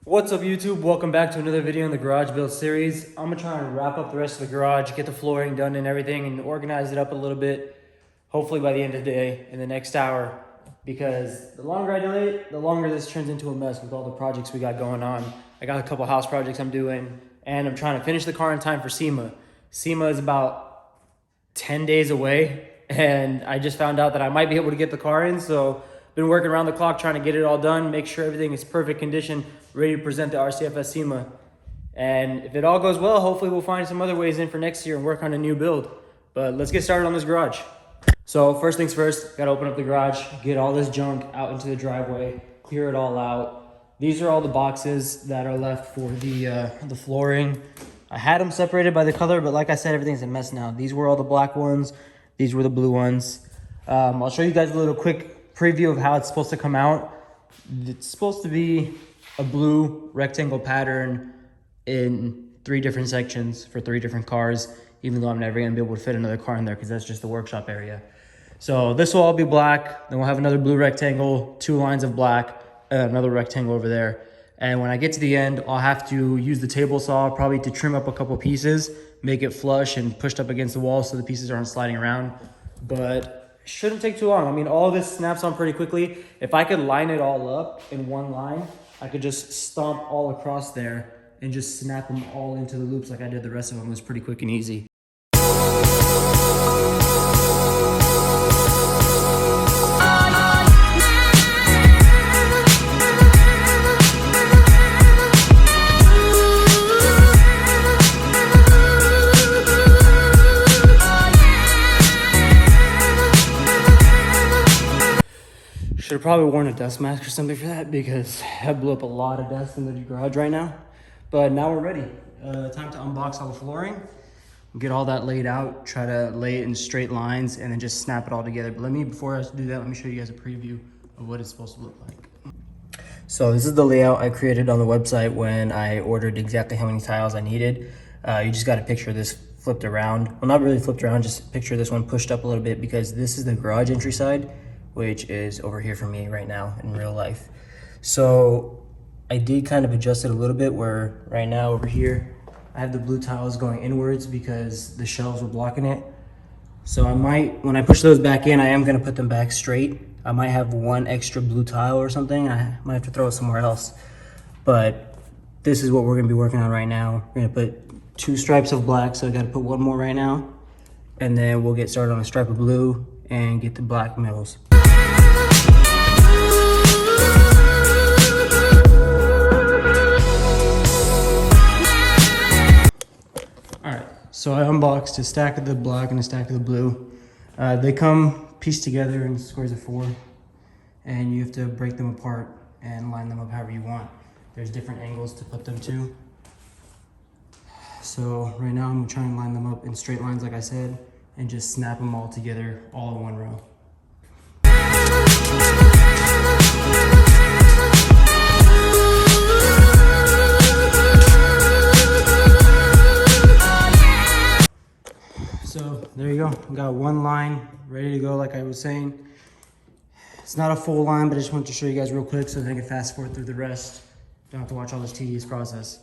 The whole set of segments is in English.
What's up YouTube? Welcome back to another video in the garage build series. I'm gonna try and wrap up the rest of the garage, get the flooring done and everything, and organize it up a little bit, hopefully by the end of the day, in the next hour, because the longer I delay it, the longer this turns into a mess with all the projects we got going on. I got a couple house projects I'm doing, and I'm trying to finish the car in time for SEMA. SEMA is about 10 days away, and I just found out that I might be able to get the car in, so been working around the clock trying to get it all done, make sure everything is perfect condition, ready to present to RCFS SEMA. And if it all goes well, hopefully we'll find some other ways in for next year and work on a new build. But let's get started on this garage. So first things first, gotta open up the garage, get all this junk out into the driveway, clear it all out. These are all the boxes that are left for the flooring. I had them separated by the color, but like I said, everything's a mess now. These were all the black ones, these were the blue ones. I'll show you guys a little quick preview of how it's supposed to come out. It's supposed to be a blue rectangle pattern in 3 different sections for 3 different cars, even though I'm never gonna be able to fit another car in there because that's just the workshop area. So this will all be black, then we'll have another blue rectangle, 2 lines of black, another rectangle over there. And when I get to the end, I'll have to use the table saw probably to trim up a couple pieces, make it flush and pushed up against the wall so the pieces aren't sliding around. But shouldn't take too long. I mean, all this snaps on pretty quickly. If I could line it all up in one line, I could just stomp all across there and just snap them all into the loops like I did the rest of them. It was pretty quick and easy. Should have probably worn a dust mask or something for that because I blew up a lot of dust in the garage right now. But now we're ready. Time to unbox all the flooring, get all that laid out, try to lay it in straight lines and then just snap it all together. But before I do that, let me show you guys a preview of what it's supposed to look like. So this is the layout I created on the website when I ordered exactly how many tiles I needed. You just got to picture this flipped around. Well, not really flipped around, just picture this one pushed up a little bit because this is the garage entry side, which is over here for me right now in real life. So I did kind of adjust it a little bit where right now over here, I have the blue tiles going inwards because the shelves were blocking it. So I might, when I push those back in, I am gonna put them back straight. I might have 1 extra blue tile or something. I might have to throw it somewhere else. But this is what we're gonna be working on right now. We're gonna put 2 stripes of black, so I gotta put 1 more right now. And then we'll get started on a stripe of blue and get the black middles. Alright, so I unboxed a stack of the black and a stack of the blue. They come pieced together in squares of 4, and you have to break them apart and line them up however you want. There's different angles to put them to. So right now I'm gonna try and line them up in straight lines like I said, and just snap them all together all in one row. So there you go, got 1 line ready to go like I was saying. It's not a full line, but I just wanted to show you guys real quick so that I can fast forward through the rest. Don't have to watch all this tedious process.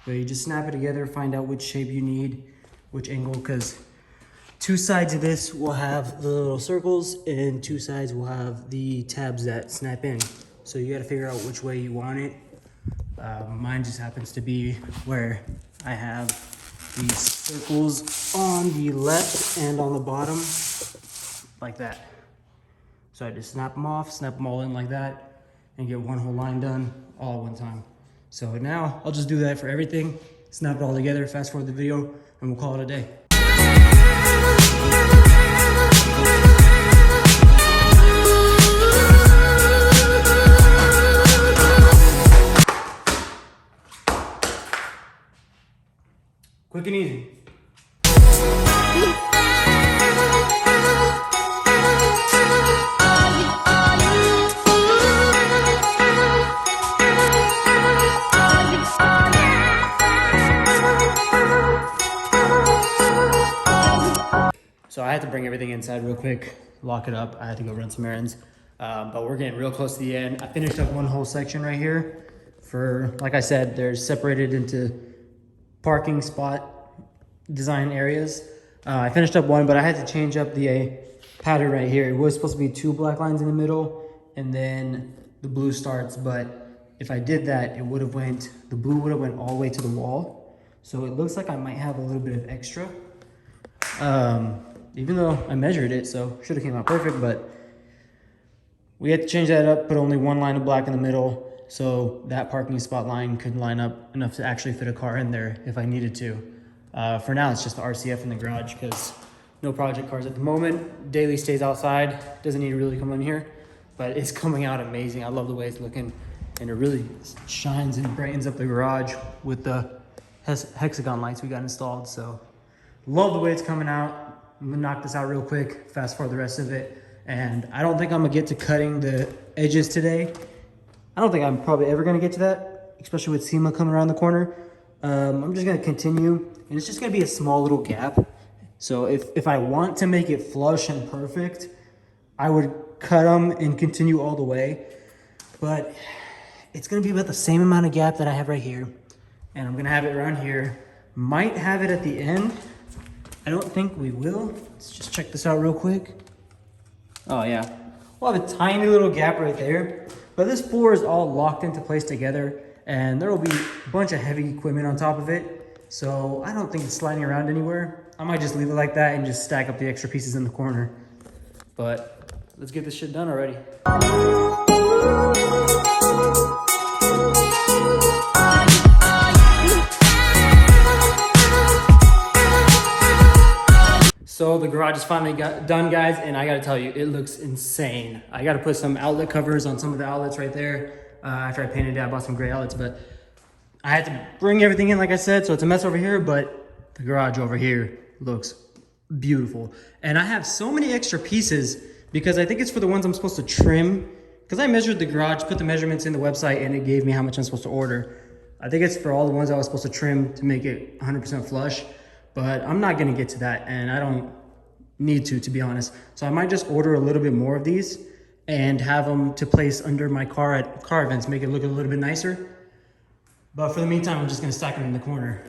But you just snap it together, find out which shape you need, which angle, because 2 sides of this will have the little circles and 2 sides will have the tabs that snap in. So you gotta figure out which way you want it. Mine just happens to be where I have these circles on the left and on the bottom, like that. So I just snap them off, snap them all in like that, and get 1 whole line done all at one time. So now I'll just do that for everything, snap it all together, fast forward the video, and we'll call it a day. Quick and easy. So I had to bring everything inside real quick, lock it up. I had to go run some errands, but we're getting real close to the end. I finished up 1 whole section right here for, like I said, they're separated into parking spot design areas. I finished up one, but I had to change up the pattern right here. It was supposed to be 2 black lines in the middle and then the blue starts, but if I did that, the blue would have went all the way to the wall. So it looks like I might have a little bit of extra. Even though I measured it, so should have came out perfect, but we had to change that up, put only 1 line of black in the middle, so that parking spot line could line up enough to actually fit a car in there if I needed to. For now, it's just the RCF in the garage because no project cars at the moment. Daily stays outside, doesn't need to really come in here, but it's coming out amazing. I love the way it's looking, and it really shines and brightens up the garage with the hexagon lights we got installed. So love the way it's coming out. I'm gonna knock this out real quick, fast forward the rest of it. And I don't think I'm gonna get to cutting the edges today. I don't think I'm probably ever gonna get to that, especially with SEMA coming around the corner. I'm just gonna continue, and it's just gonna be a small little gap. So if I want to make it flush and perfect, I would cut them and continue all the way. But it's gonna be about the same amount of gap that I have right here. And I'm gonna have it around here. Might have it at the end. I don't think we will. Let's just check this out real quick. Oh yeah, we'll have a tiny little gap right there, but this floor is all locked into place together, and there will be a bunch of heavy equipment on top of it, so I don't think it's sliding around anywhere. I might just leave it like that and just stack up the extra pieces in the corner. But let's get this shit done already. So the garage is finally done, guys, and I gotta tell you, it looks insane. I gotta put some outlet covers on some of the outlets right there. After I painted it, I bought some gray outlets, but I had to bring everything in, like I said, so it's a mess over here, but the garage over here looks beautiful. And I have so many extra pieces because I think it's for the ones I'm supposed to trim, because I measured the garage, put the measurements in the website, and it gave me how much I'm supposed to order. I think it's for all the ones I was supposed to trim to make it 100% flush. But I'm not gonna get to that, and I don't need to be honest. So I might just order a little bit more of these and have them to place under my car at car events, make it look a little bit nicer. But for the meantime, I'm just gonna stack them in the corner.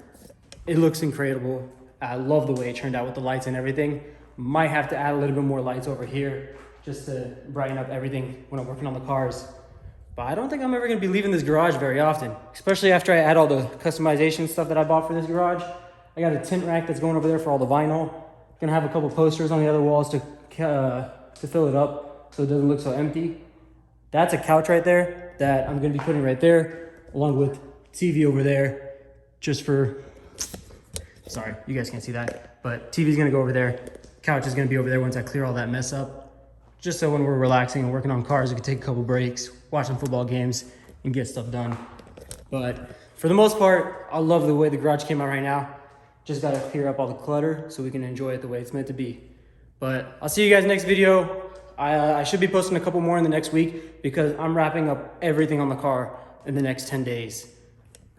It looks incredible. I love the way it turned out with the lights and everything. Might have to add a little bit more lights over here just to brighten up everything when I'm working on the cars. But I don't think I'm ever gonna be leaving this garage very often, especially after I add all the customization stuff that I bought for this garage. I got a tint rack that's going over there for all the vinyl. Gonna have a couple posters on the other walls to fill it up so it doesn't look so empty. That's a couch right there that I'm gonna be putting right there, along with TV over there, just for, sorry, you guys can't see that, but TV's gonna go over there. Couch is gonna be over there once I clear all that mess up. Just so when we're relaxing and working on cars, we can take a couple breaks, watch some football games, and get stuff done. But for the most part, I love the way the garage came out right now. Just gotta clear up all the clutter so we can enjoy it the way it's meant to be. But I'll see you guys next video. I should be posting a couple more in the next week because I'm wrapping up everything on the car in the next 10 days.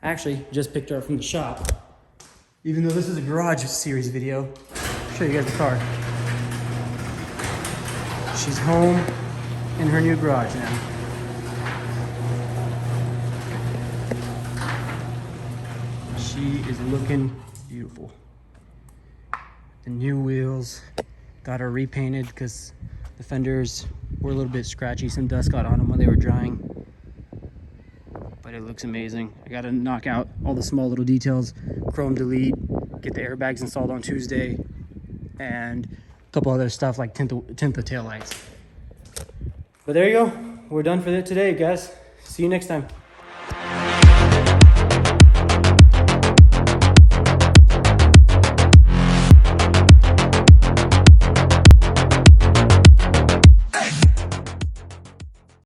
I actually just picked her up from the shop. Even though this is a garage series video, I'll show you guys the car. She's home in her new garage now. She is looking beautiful. The new wheels, got her repainted because the fenders were a little bit scratchy. Some dust got on them when they were drying, but it looks amazing. I got to knock out all the small little details, chrome delete, get the airbags installed on Tuesday, and a couple other stuff like tint the taillights. But there you go. We're done for today, guys. See you next time.